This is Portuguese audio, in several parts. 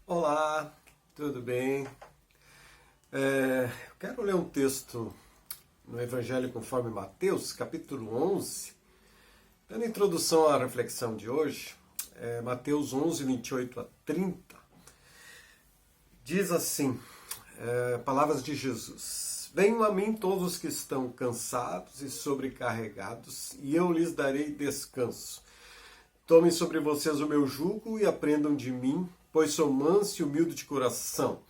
Olá, tudo bem? Eu quero ler um texto no Evangelho conforme Mateus, capítulo 11, dando introdução à reflexão de hoje. Mateus 11, 28 a 30, diz assim, palavras de Jesus: Venham a mim todos os que estão cansados e sobrecarregados, e eu lhes darei descanso. Tomem sobre vocês o meu jugo e aprendam de mim, pois sou manso e humilde de coração,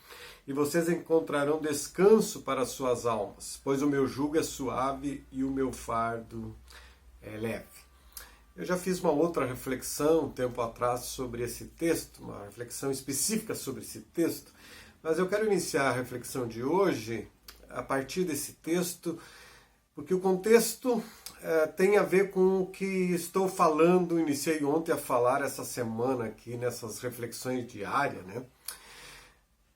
e vocês encontrarão descanso para as suas almas, pois o meu jugo é suave e o meu fardo é leve. Eu já fiz uma outra reflexão um tempo atrás sobre esse texto, uma reflexão específica sobre esse texto, mas eu quero iniciar a reflexão de hoje a partir desse texto, porque o contexto tem a ver com o que estou falando, iniciei ontem a falar essa semana aqui nessas reflexões diárias, né?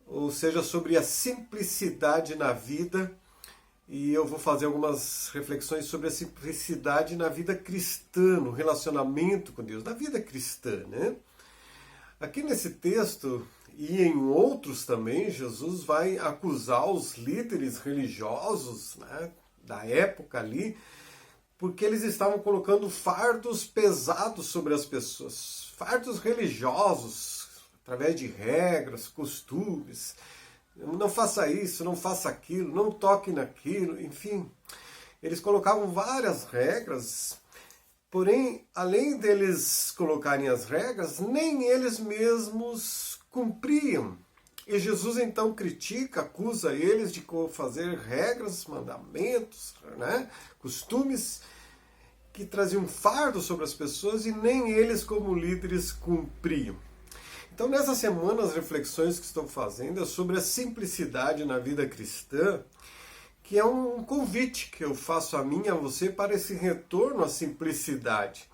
Ou seja, sobre a simplicidade na vida, e eu vou fazer algumas reflexões sobre a simplicidade na vida cristã, no relacionamento com Deus, na vida cristã, né? Aqui nesse texto, e em outros também, Jesus vai acusar os líderes religiosos, né, da época ali, porque eles estavam colocando fardos pesados sobre as pessoas, fardos religiosos, através de regras, costumes. Não faça isso, não faça aquilo, não toque naquilo, enfim. Eles colocavam várias regras, porém, além deles colocarem as regras, nem eles mesmos cumpriam. E Jesus então critica, acusa eles de fazer regras, mandamentos, né, costumes que traziam fardo sobre as pessoas e nem eles como líderes cumpriam. Então nessa semana as reflexões que estou fazendo é sobre a simplicidade na vida cristã, que é um convite que eu faço a mim e a você para esse retorno à simplicidade.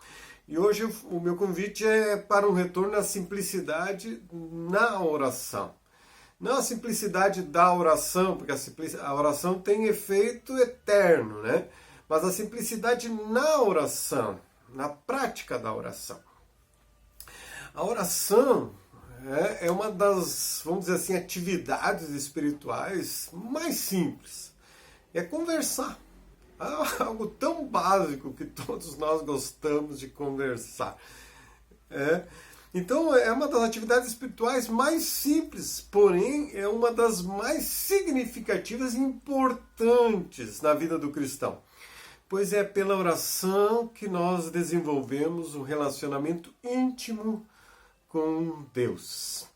E hoje o meu convite é para um retorno à simplicidade na oração. Não a simplicidade da oração, porque a oração tem efeito eterno, né? Mas a simplicidade na oração, na prática da oração. A oração é uma das, vamos dizer assim, atividades espirituais mais simples. É conversar. É algo tão básico que todos nós gostamos de conversar. Então é uma das atividades espirituais mais simples, porém é uma das mais significativas e importantes na vida do cristão. Pois é pela oração que nós desenvolvemos um relacionamento íntimo com Deus.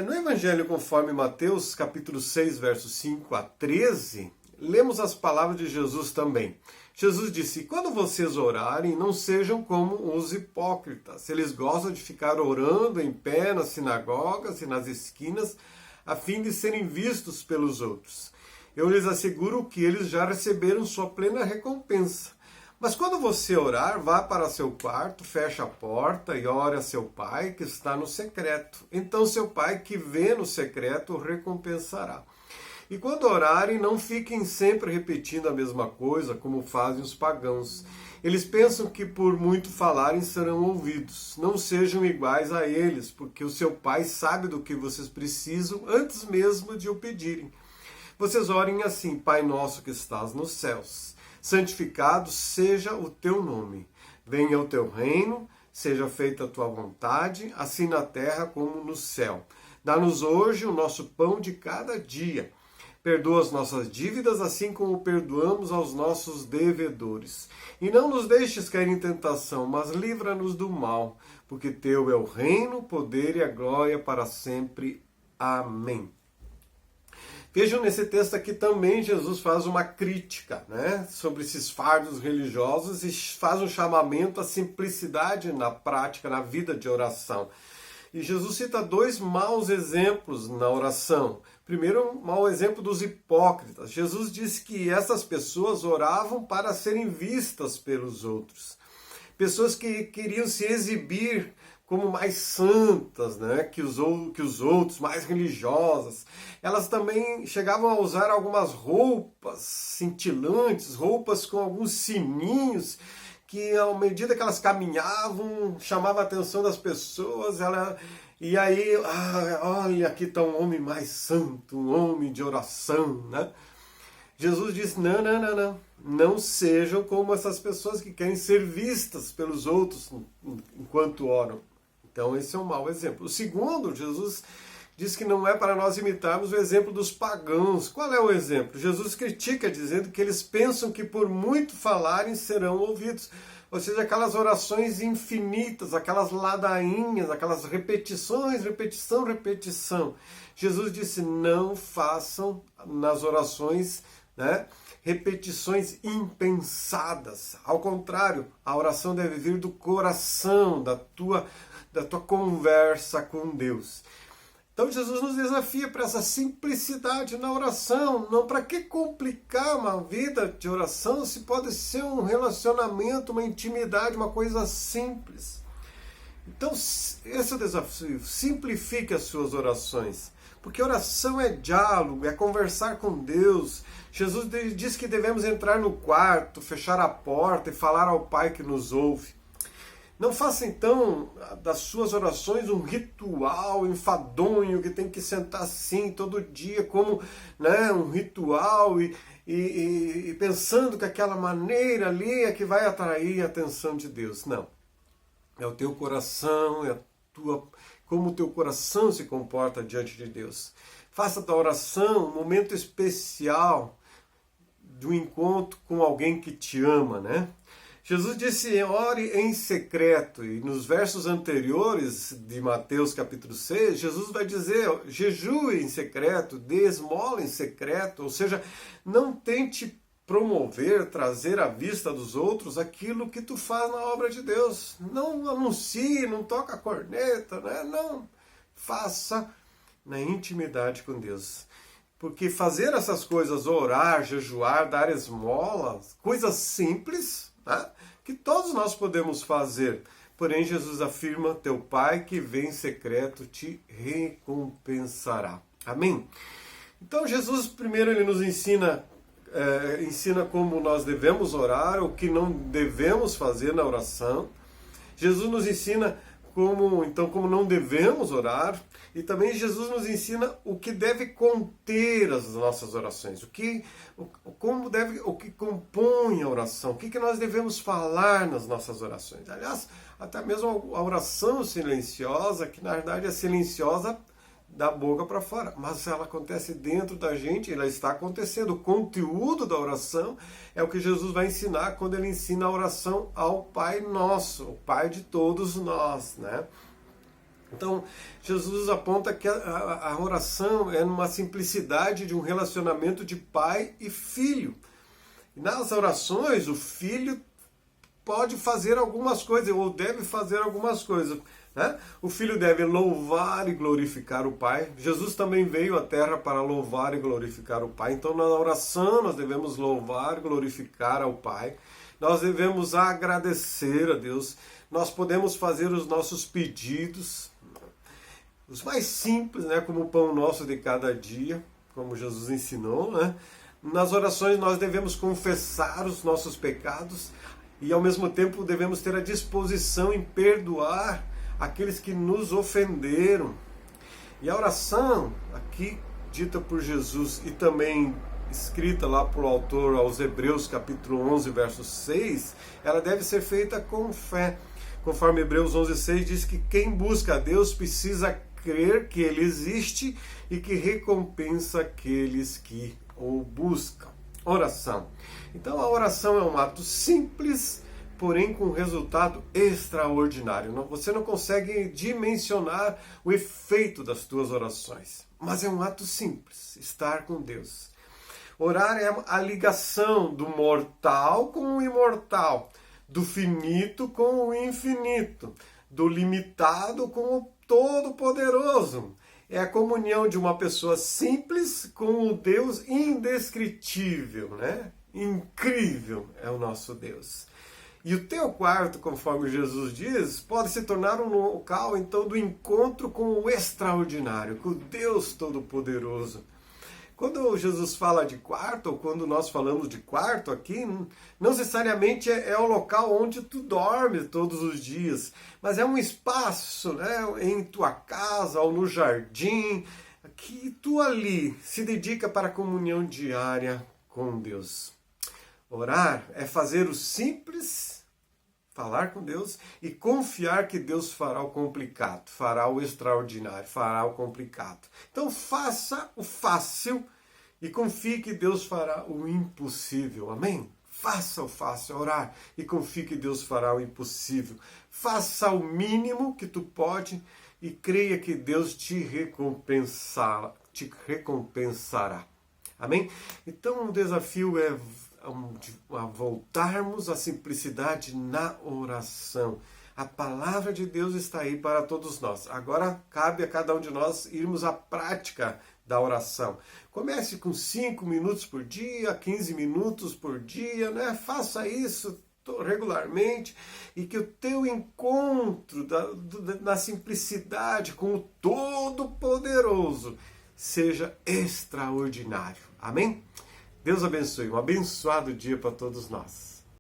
No Evangelho conforme Mateus, capítulo 6, versos 5 a 13, lemos as palavras de Jesus também. Jesus disse: quando vocês orarem, não sejam como os hipócritas. Eles gostam de ficar orando em pé nas sinagogas e nas esquinas, a fim de serem vistos pelos outros. Eu lhes asseguro que eles já receberam sua plena recompensa. Mas quando você orar, vá para seu quarto, feche a porta e ore a seu pai que está no secreto. Então seu pai que vê no secreto o recompensará. E quando orarem, não fiquem sempre repetindo a mesma coisa, como fazem os pagãos. Eles pensam que por muito falarem serão ouvidos. Não sejam iguais a eles, porque o seu pai sabe do que vocês precisam antes mesmo de o pedirem. Vocês orem assim: Pai nosso que estás nos céus, santificado seja o teu nome. Venha o teu reino, seja feita a tua vontade, assim na terra como no céu. Dá-nos hoje o nosso pão de cada dia. Perdoa as nossas dívidas, assim como perdoamos aos nossos devedores. E não nos deixes cair em tentação, mas livra-nos do mal, porque teu é o reino, o poder e a glória para sempre. Amém. Vejam nesse texto aqui também Jesus faz uma crítica, né, sobre esses fardos religiosos e faz um chamamento à simplicidade na prática, na vida de oração. E Jesus cita dois maus exemplos na oração. Primeiro, um mau exemplo dos hipócritas. Jesus disse que essas pessoas oravam para serem vistas pelos outros. Pessoas que queriam se exibir como mais santas, né, que os outros, mais religiosas. Elas também chegavam a usar algumas roupas cintilantes, roupas com alguns sininhos, que à medida que elas caminhavam, chamava a atenção das pessoas, E aí, olha, aqui está um homem mais santo, um homem de oração, né? Jesus disse, não sejam como essas pessoas que querem ser vistas pelos outros enquanto oram. Então esse é um mau exemplo. O segundo, Jesus diz que não é para nós imitarmos o exemplo dos pagãos. Qual é o exemplo? Jesus critica dizendo que eles pensam que por muito falarem serão ouvidos. Ou seja, aquelas orações infinitas, aquelas ladainhas, aquelas repetições, repetição. Jesus disse, não façam nas orações, né, repetições impensadas. Ao contrário, a oração deve vir do coração, da tua conversa com Deus. Então Jesus nos desafia para essa simplicidade na oração. Não, para que complicar uma vida de oração se pode ser um relacionamento, uma intimidade, uma coisa simples. Então esse é o desafio. Simplifique as suas orações. Porque oração é diálogo, é conversar com Deus. Jesus diz que devemos entrar no quarto, fechar a porta e falar ao Pai que nos ouve. Não faça então das suas orações um ritual enfadonho que tem que sentar assim todo dia como, né, um ritual e pensando que aquela maneira ali é que vai atrair a atenção de Deus. Não. É o teu coração, é como o teu coração se comporta diante de Deus. Faça da oração um momento especial do encontro com alguém que te ama, né? Jesus disse, ore em secreto, e nos versos anteriores de Mateus capítulo 6, Jesus vai dizer, jejue em secreto, dê esmola em secreto, ou seja, não tente promover, trazer à vista dos outros aquilo que tu faz na obra de Deus. Não anuncie, não toca a corneta, né? Não, faça na intimidade com Deus. Porque fazer essas coisas, orar, jejuar, dar esmolas, coisas simples, né, que todos nós podemos fazer. Porém, Jesus afirma, teu Pai que vem em secreto te recompensará. Amém? Então, Jesus primeiro ele nos ensina como nós devemos orar, o que não devemos fazer na oração. Jesus nos ensina como não devemos orar, e também Jesus nos ensina o que deve conter as nossas orações, o que compõe a oração, o que nós devemos falar nas nossas orações. Aliás, até mesmo a oração silenciosa, que na verdade é silenciosa da boca para fora, mas ela acontece dentro da gente, ela está acontecendo. O conteúdo da oração é o que Jesus vai ensinar quando ele ensina a oração ao Pai Nosso, o Pai de todos nós, né? Então, Jesus aponta que a oração é uma simplicidade de um relacionamento de pai e filho. E nas orações, o filho pode fazer algumas coisas, ou deve fazer algumas coisas, né? O filho deve louvar e glorificar o Pai. Jesus também veio à terra para louvar e glorificar o Pai. Então, na oração, nós devemos louvar e glorificar ao Pai. Nós devemos agradecer a Deus. Nós podemos fazer os nossos pedidos, os mais simples, né, como o pão nosso de cada dia, como Jesus ensinou, né? Nas orações nós devemos confessar os nossos pecados e ao mesmo tempo devemos ter a disposição em perdoar aqueles que nos ofenderam. E a oração aqui dita por Jesus e também escrita lá por autor aos Hebreus capítulo 11, verso 6, ela deve ser feita com fé. Conforme Hebreus 11:6 diz que quem busca a Deus precisa crer que Ele existe e que recompensa aqueles que o buscam. Oração. Então a oração é um ato simples, porém com resultado extraordinário. Você não consegue dimensionar o efeito das tuas orações, mas é um ato simples, estar com Deus. Orar é a ligação do mortal com o imortal, do finito com o infinito, do limitado com o Todo-Poderoso. É a comunhão de uma pessoa simples com o Deus indescritível, né? Incrível é o nosso Deus. E o teu quarto, conforme Jesus diz, pode se tornar um local, então, do encontro com o extraordinário, com o Deus Todo-Poderoso. Quando Jesus fala de quarto, ou quando nós falamos de quarto aqui, não necessariamente é o local onde tu dorme todos os dias, mas é um espaço, né, em tua casa ou no jardim, que tu ali se dedica para a comunhão diária com Deus. Orar é fazer o simples, falar com Deus e confiar que Deus fará o complicado, fará o extraordinário, fará o complicado. Então faça o fácil e confie que Deus fará o impossível. Amém? Faça o fácil, orar, e confie que Deus fará o impossível. Faça o mínimo que tu pode e creia que Deus te recompensará. Amém? Então o desafio é a voltarmos à simplicidade na oração. A palavra de Deus está aí para todos nós. Agora cabe a cada um de nós irmos à prática da oração. Comece com 5 minutos por dia, 15 minutos por dia, né? Faça isso regularmente e que o teu encontro na simplicidade com o Todo-Poderoso seja extraordinário. Amém? Deus abençoe. Um abençoado dia para todos nós.